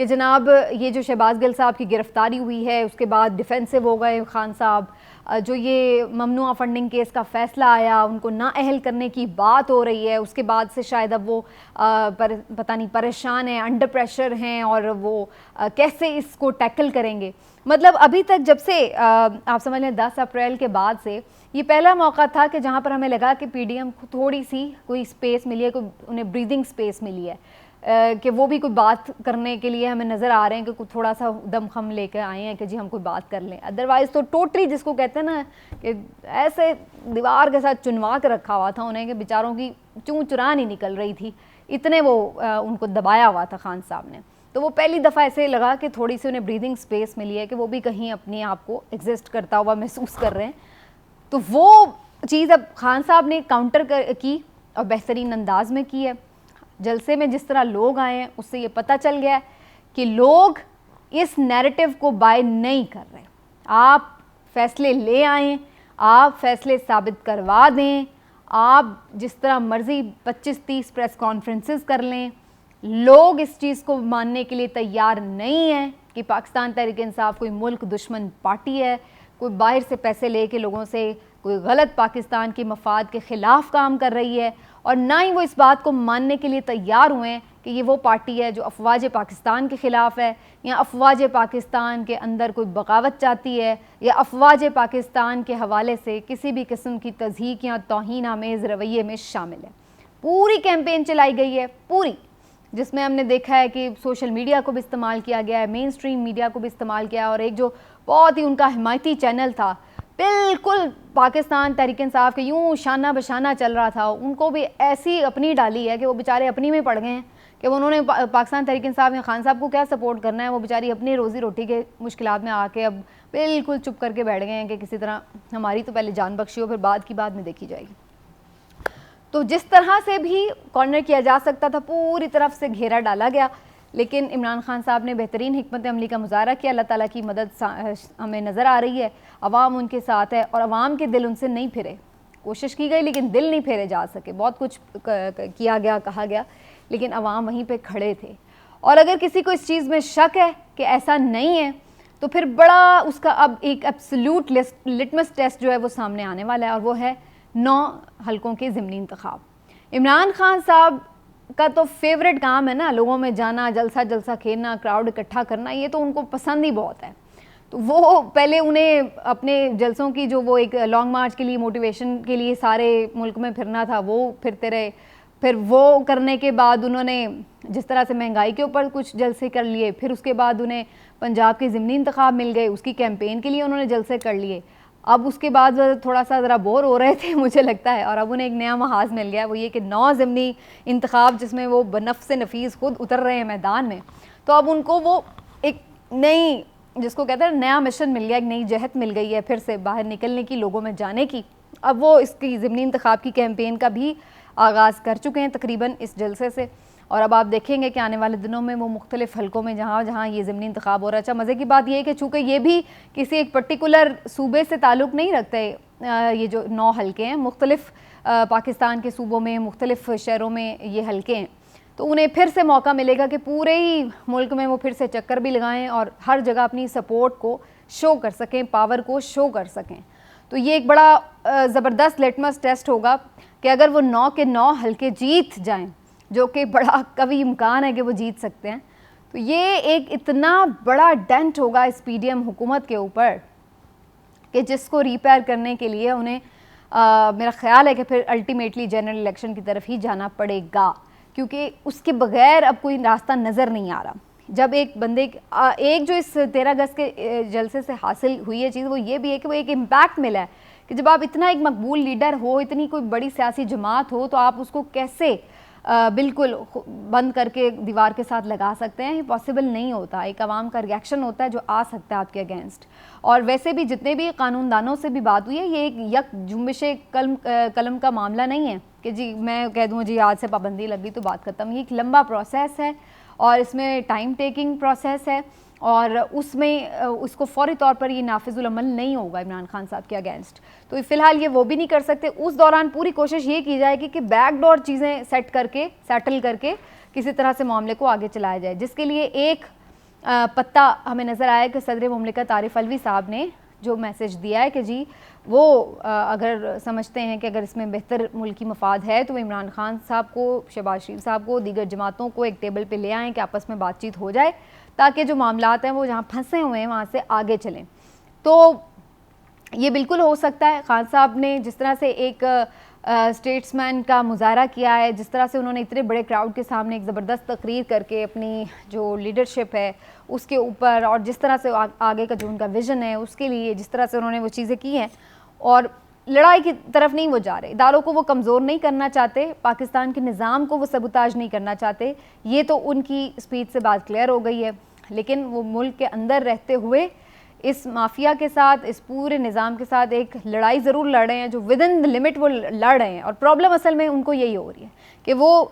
کہ جناب یہ جو شہباز گل صاحب کی گرفتاری ہوئی ہے اس کے بعد ڈیفینسو ہو گئے خان صاحب, جو یہ ممنوعہ فنڈنگ کیس کا فیصلہ آیا ان کو نااہل کرنے کی بات ہو رہی ہے, اس کے بعد سے شاید اب وہ پتہ نہیں پریشان ہیں, انڈر پریشر ہیں اور وہ کیسے اس کو ٹیکل کریں گے. مطلب ابھی تک جب سے آپ سمجھ لیں 10 اپریل کے بعد سے یہ پہلا موقع تھا کہ جہاں پر ہمیں لگا کہ پی ڈی ایم کو تھوڑی سی کوئی اسپیس ملی ہے, کوئی انہیں بریدنگ اسپیس ملی ہے, کہ وہ بھی کوئی بات کرنے کے لیے ہمیں نظر آ رہے ہیں کہ تھوڑا سا دم خم لے کے آئے ہیں کہ جی ہم کوئی بات کر لیں. ادروائز تو ٹوٹلی جس کو کہتے ہیں نا کہ ایسے دیوار کے ساتھ چنوا کے رکھا ہوا تھا انہیں کہ بیچاروں کی چون چرا نہیں نکل رہی تھی, اتنے وہ ان کو دبایا ہوا تھا خان صاحب نے. تو وہ پہلی دفعہ ایسے لگا کہ تھوڑی سی انہیں بریدنگ اسپیس ملی ہے کہ وہ بھی کہیں اپنے آپ کو ایگزسٹ کرتا ہوا محسوس کر رہے ہیں. تو وہ چیز اب خان صاحب نے کاؤنٹر کی اور بہترین انداز میں کی ہے. جلسے میں جس طرح لوگ آئے ہیں اس سے یہ پتہ چل گیا ہے کہ لوگ اس نیریٹو کو بائی نہیں کر رہے. آپ فیصلے لے آئیں, آپ فیصلے ثابت کروا دیں, آپ جس طرح مرضی 25-30 پریس کانفرنسز کر لیں, لوگ اس چیز کو ماننے کے لیے تیار نہیں ہیں کہ پاکستان تحریک انصاف کوئی ملک دشمن پارٹی ہے, کوئی باہر سے پیسے لے کے لوگوں سے کوئی غلط پاکستان کے مفاد کے خلاف کام کر رہی ہے, اور نہ ہی وہ اس بات کو ماننے کے لیے تیار ہوئے ہیں کہ یہ وہ پارٹی ہے جو افواج پاکستان کے خلاف ہے, یا افواج پاکستان کے اندر کوئی بغاوت چاہتی ہے, یا افواج پاکستان کے حوالے سے کسی بھی قسم کی تضحیک یا توہین آمیز رویے میں شامل ہے. پوری کیمپین چلائی گئی ہے پوری, جس میں ہم نے دیکھا ہے کہ سوشل میڈیا کو بھی استعمال کیا گیا ہے, مین اسٹریم میڈیا کو بھی استعمال کیا, اور ایک جو بہت ہی ان کا حمایتی چینل تھا بالکل پاکستان تحریک انصاف کے یوں شانہ بشانہ چل رہا تھا, ان کو بھی ایسی اپنی ڈالی ہے کہ وہ بیچارے اپنی میں پڑ گئے ہیں کہ انہوں نے پاکستان تحریک انصاف یا خان صاحب کو کیا سپورٹ کرنا ہے. وہ بیچاری اپنی روزی روٹی کے مشکلات میں آ کے اب بالکل چپ کر کے بیٹھ گئے ہیں کہ کسی طرح ہماری تو پہلے جان بخشی ہو, پھر بعد کی بات میں دیکھی جائے گی. تو جس طرح سے بھی کارنر کیا جا سکتا تھا پوری طرف سے گھیرا ڈالا گیا, لیکن عمران خان صاحب نے بہترین حکمت عملی کا مظاہرہ کیا. اللہ تعالیٰ کی مدد ہمیں نظر آ رہی ہے, عوام ان کے ساتھ ہے, اور عوام کے دل ان سے نہیں پھرے. کوشش کی گئی لیکن دل نہیں پھیرے جا سکے, بہت کچھ کیا گیا کہا گیا, لیکن عوام وہیں پہ کھڑے تھے. اور اگر کسی کو اس چیز میں شک ہے کہ ایسا نہیں ہے تو پھر بڑا اس کا اب ایک ایبسلیوٹ لٹمس ٹیسٹ جو ہے وہ سامنے آنے والا ہے, اور وہ ہے 9 حلقوں کے ضمنی انتخاب. عمران خان صاحب کا تو فیوریٹ کام ہے نا لوگوں میں جانا, جلسہ کھیلنا, کراؤڈ اکٹھا کرنا, یہ تو ان کو پسند ہی بہت ہے. تو وہ پہلے انہیں اپنے جلسوں کی جو وہ ایک لانگ مارچ کے لیے موٹیویشن کے لیے سارے ملک میں پھرنا تھا وہ پھرتے رہے, پھر وہ کرنے کے بعد انہوں نے جس طرح سے مہنگائی کے اوپر کچھ جلسے کر لیے, پھر اس کے بعد انہیں پنجاب کے ضمنی انتخاب مل گئے, اس کی کیمپین کے لیے انہوں نے جلسے کر لیے. اب اس کے بعد تھوڑا سا ذرا بور ہو رہے تھے مجھے لگتا ہے, اور اب انہیں ایک نیا محاذ مل گیا, وہ یہ کہ 9 ضمنی انتخاب جس میں وہ بنفس نفیس خود اتر رہے ہیں میدان میں. تو اب ان کو وہ ایک نئی جس کو کہتے ہیں نیا مشن مل گیا, ایک نئی جہت مل گئی ہے پھر سے باہر نکلنے کی, لوگوں میں جانے کی. اب وہ اس کی ضمنی انتخاب کی کیمپین کا بھی آغاز کر چکے ہیں تقریباً اس جلسے سے, اور اب آپ دیکھیں گے کہ آنے والے دنوں میں وہ مختلف حلقوں میں جہاں جہاں یہ ضمنی انتخاب ہو رہا ہے. اچھا مزے کی بات یہ ہے کہ چونکہ یہ بھی کسی ایک پرٹیکولر صوبے سے تعلق نہیں رکھتے, یہ جو 9 حلقے ہیں مختلف پاکستان کے صوبوں میں مختلف شہروں میں یہ حلقے ہیں, تو انہیں پھر سے موقع ملے گا کہ پورے ہی ملک میں وہ پھر سے چکر بھی لگائیں اور ہر جگہ اپنی سپورٹ کو شو کر سکیں, پاور کو شو کر سکیں. تو یہ ایک بڑا زبردست لیٹمس ٹیسٹ ہوگا کہ اگر وہ 9 کے 9 حلقے جیت جائیں, جو کہ بڑا قوی امکان ہے کہ وہ جیت سکتے ہیں, تو یہ ایک اتنا بڑا ڈینٹ ہوگا اس پی ڈی ایم حکومت کے اوپر کہ جس کو ریپیئر کرنے کے لیے انہیں میرا خیال ہے کہ پھر الٹیمیٹلی جنرل الیکشن کی طرف ہی جانا پڑے گا, کیونکہ اس کے بغیر اب کوئی راستہ نظر نہیں آ رہا. جب ایک بندے ایک جو اس 13 اگست کے جلسے سے حاصل ہوئی ہے چیز وہ یہ بھی ہے کہ وہ ایک امپیکٹ ملا ہے کہ جب آپ اتنا ایک مقبول لیڈر ہو, اتنی کوئی بڑی سیاسی جماعت ہو, تو آپ اس کو کیسے بالکل بند کر کے دیوار کے ساتھ لگا سکتے ہیں. یہ پاسبل نہیں ہوتا. ایک عوام کا ریاکشن ہوتا ہے جو آ سکتا ہے آپ کے اگینسٹ. اور ویسے بھی جتنے بھی قانون دانوں سے بھی بات ہوئی ہے, یہ ایک یک جنبش قلم کا معاملہ نہیں ہے کہ جی میں کہہ دوں جی آج سے پابندی لگ گئی تو بات ختم. یہ ایک لمبا پروسیس ہے اور اس میں ٹائم ٹیکنگ پروسیس ہے, اور اس میں اس کو فوری طور پر یہ نافذ العمل نہیں ہوگا عمران خان صاحب کے اگینسٹ. تو فی الحال یہ وہ بھی نہیں کر سکتے. اس دوران پوری کوشش یہ کی جائے گی کہ بیک ڈور چیزیں سیٹل کر کے کسی طرح سے معاملے کو آگے چلایا جائے, جس کے لیے ایک پتہ ہمیں نظر آیا کہ صدر مملکت عارف علوی صاحب نے جو میسج دیا ہے کہ جی وہ اگر سمجھتے ہیں کہ اگر اس میں بہتر ملکی مفاد ہے تو وہ عمران خان صاحب کو, شہباز شریف صاحب کو, دیگر جماعتوں کو ایک ٹیبل پہ لے آئیں کہ آپس میں بات چیت ہو جائے تاکہ جو معاملات ہیں وہ جہاں پھنسے ہوئے ہیں وہاں سے آگے چلیں. تو یہ بالکل ہو سکتا ہے. خان صاحب نے جس طرح سے ایک اسٹیٹس مین کا مظاہرہ کیا ہے, جس طرح سے انہوں نے اتنے بڑے کراؤڈ کے سامنے ایک زبردست تقریر کر کے اپنی جو لیڈرشپ ہے اس کے اوپر, اور جس طرح سے آگے کا جو ان کا ویژن ہے اس کے لیے جس طرح سے انہوں نے وہ چیزیں کی ہیں, اور لڑائی کی طرف نہیں وہ جا رہے, اداروں کو وہ کمزور نہیں کرنا چاہتے, پاکستان کے نظام کو وہ سبوتاج نہیں کرنا چاہتے, یہ تو ان کی اسپیچ سے بات کلیئر ہو گئی ہے. لیکن وہ ملک کے اندر رہتے ہوئے اس مافیا کے ساتھ, اس پورے نظام کے ساتھ ایک لڑائی ضرور لڑ رہے ہیں جو ود ان دا لمٹ وہ لڑ رہے ہیں. اور پرابلم اصل میں ان کو یہی ہو رہی ہے کہ وہ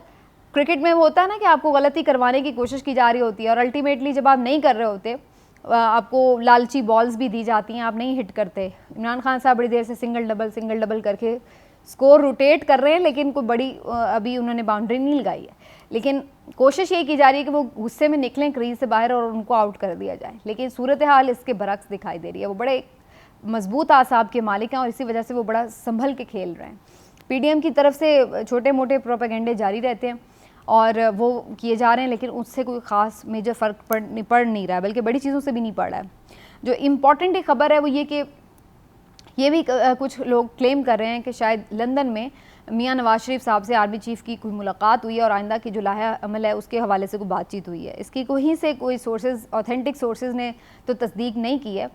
کرکٹ میں ہوتا ہے نا کہ آپ کو غلطی کروانے کی کوشش کی جا رہی ہوتی ہے اور الٹیمیٹلی جب آپ نہیں کر رہے ہوتے آپ کو لالچی بالز بھی دی جاتی ہیں, آپ نہیں ہٹ کرتے. عمران خان صاحب بڑی دیر سے سنگل ڈبل کر کے سکور روٹیٹ کر رہے ہیں لیکن کوئی بڑی ابھی انہوں نے باؤنڈری نہیں لگائی ہے, لیکن کوشش یہ کی جا رہی ہے کہ وہ غصے میں نکلیں کریز سے باہر اور ان کو آؤٹ کر دیا جائے. لیکن صورتحال اس کے برعکس دکھائی دے رہی ہے. وہ بڑے مضبوط اعصاب کے مالک ہیں اور اسی وجہ سے وہ بڑا سنبھل کے کھیل رہے ہیں. پی ڈی ایم کی طرف سے چھوٹے موٹے پروپیگنڈے جاری رہتے ہیں اور وہ کیے جا رہے ہیں, لیکن اس سے کوئی خاص میجر فرق پڑ نہیں رہا ہے, بلکہ بڑی چیزوں سے بھی نہیں پڑ رہا ہے. جو امپورٹنٹ ایک خبر ہے وہ یہ کہ یہ بھی کچھ لوگ کلیم کر رہے ہیں کہ شاید لندن میں میاں نواز شریف صاحب سے آرمی چیف کی کوئی ملاقات ہوئی ہے اور آئندہ کی جو لائحہ عمل ہے اس کے حوالے سے کوئی بات چیت ہوئی ہے. اس کی کوئی سے کوئی سورسز, اوتھینٹک سورسز نے تو تصدیق نہیں کی ہے,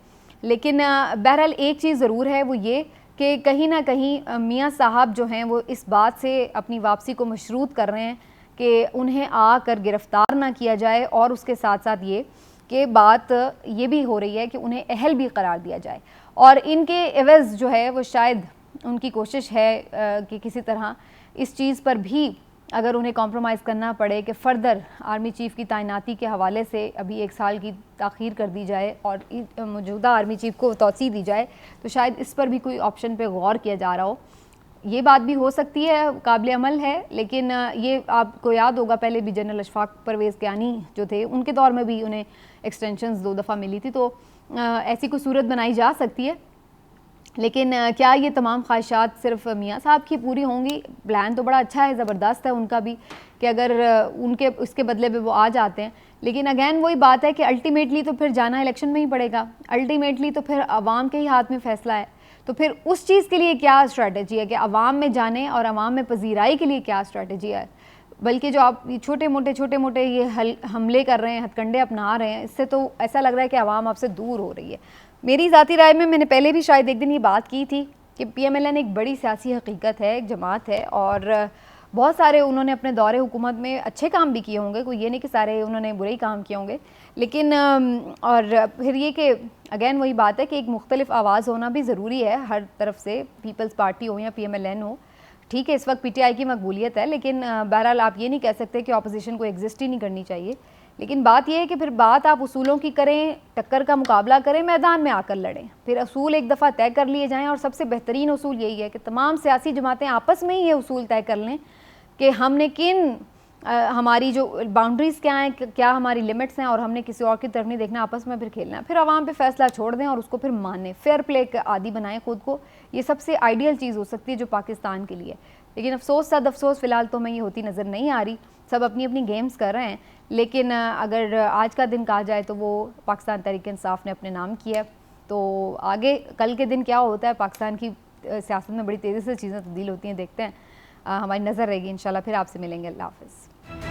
لیکن بہرحال ایک چیز ضرور ہے وہ یہ کہ کہیں نہ کہیں میاں صاحب جو ہیں وہ اس بات سے اپنی واپسی کو مشروط کر رہے ہیں کہ انہیں آ کر گرفتار نہ کیا جائے, اور اس کے ساتھ ساتھ یہ کہ بات یہ بھی ہو رہی ہے کہ انہیں اہل بھی قرار دیا جائے. اور ان کے عوض جو ہے وہ شاید ان کی کوشش ہے کہ کسی طرح اس چیز پر بھی اگر انہیں کمپرومائز کرنا پڑے کہ فردر آرمی چیف کی تعیناتی کے حوالے سے ابھی 1 سال کی تاخیر کر دی جائے اور موجودہ آرمی چیف کو توسیع دی جائے, تو شاید اس پر بھی کوئی آپشن پہ غور کیا جا رہا ہو. یہ بات بھی ہو سکتی ہے, قابل عمل ہے, لیکن یہ آپ کو یاد ہوگا پہلے بھی جنرل اشفاق پرویز کیانی جو تھے ان کے دور میں بھی انہیں ایکسٹینشنز 2 دفعہ ملی تھی, تو ایسی کوئی صورت بنائی جا سکتی ہے. لیکن کیا یہ تمام خواہشات صرف میاں صاحب کی پوری ہوں گی؟ پلان تو بڑا اچھا ہے, زبردست ہے ان کا بھی کہ اگر ان کے اس کے بدلے پہ وہ آ جاتے ہیں, لیکن اگین وہی بات ہے کہ الٹیمیٹلی تو پھر جانا الیکشن میں ہی پڑے گا, الٹیمیٹلی تو پھر عوام کے ہی ہاتھ میں فیصلہ ہے. تو پھر اس چیز کے لیے کیا اسٹریٹجی ہے کہ عوام میں جانے اور عوام میں پذیرائی کے لیے کیا اسٹریٹجی ہے؟ بلکہ جو آپ چھوٹے موٹے یہ حملے کر رہے ہیں, ہتھ کنڈے اپنا رہے ہیں, اس سے تو ایسا لگ رہا ہے کہ عوام آپ سے دور ہو رہی ہے. میری ذاتی رائے میں نے پہلے بھی شاید ایک دن یہ بات کی تھی کہ پی ایم ایل این ایک بڑی سیاسی حقیقت ہے, ایک جماعت ہے, اور بہت سارے انہوں نے اپنے دور حکومت میں اچھے کام بھی کیے ہوں گے, کوئی یہ نہیں کہ سارے انہوں نے برے ہی کام کیے ہوں گے, لیکن اور پھر یہ کہ اگین وہی بات ہے کہ ایک مختلف آواز ہونا بھی ضروری ہے ہر طرف سے, پیپلز پارٹی ہو یا پی ایم ایل این ہو. ٹھیک ہے اس وقت پی ٹی آئی کی مقبولیت ہے, لیکن بہرحال آپ یہ نہیں کہہ سکتے کہ اپوزیشن کو ایگزسٹ ہی نہیں کرنی چاہیے. لیکن بات یہ ہے کہ پھر بات آپ اصولوں کی کریں, ٹکر کا مقابلہ کریں, میدان میں آ کر لڑیں, پھر اصول ایک دفعہ طے کر لیے جائیں. اور سب سے بہترین اصول یہی ہے کہ تمام سیاسی جماعتیں آپس میں ہی یہ اصول طے کر لیں کہ ہم نے ہماری جو باؤنڈریز کیا ہیں, کیا ہماری لمٹس ہیں, اور ہم نے کسی اور کی طرف نہیں دیکھنا, آپس میں پھر کھیلنا ہے. پھر عوام پہ فیصلہ چھوڑ دیں اور اس کو پھر مانیں, فیئر پلے کا عادی بنائیں خود کو. یہ سب سے آئیڈیل چیز ہو سکتی ہے جو پاکستان کے لیے. لیکن افسوس فی الحال تو ہمیں یہ ہوتی نظر نہیں آ رہی. سب اپنی اپنی گیمز کر رہے ہیں, لیکن اگر آج کا دن کہا جائے تو وہ پاکستان تحریک انصاف نے اپنے نام کیا ہے. تو آگے کل کے دن کیا ہوتا ہے, پاکستان کی سیاست میں بڑی تیزی سے چیزیں تبدیل ہوتی ہیں, دیکھتے ہیں. ہماری نظر رہے گی انشاءاللہ. پھر آپ سے ملیں گے. اللہ حافظ.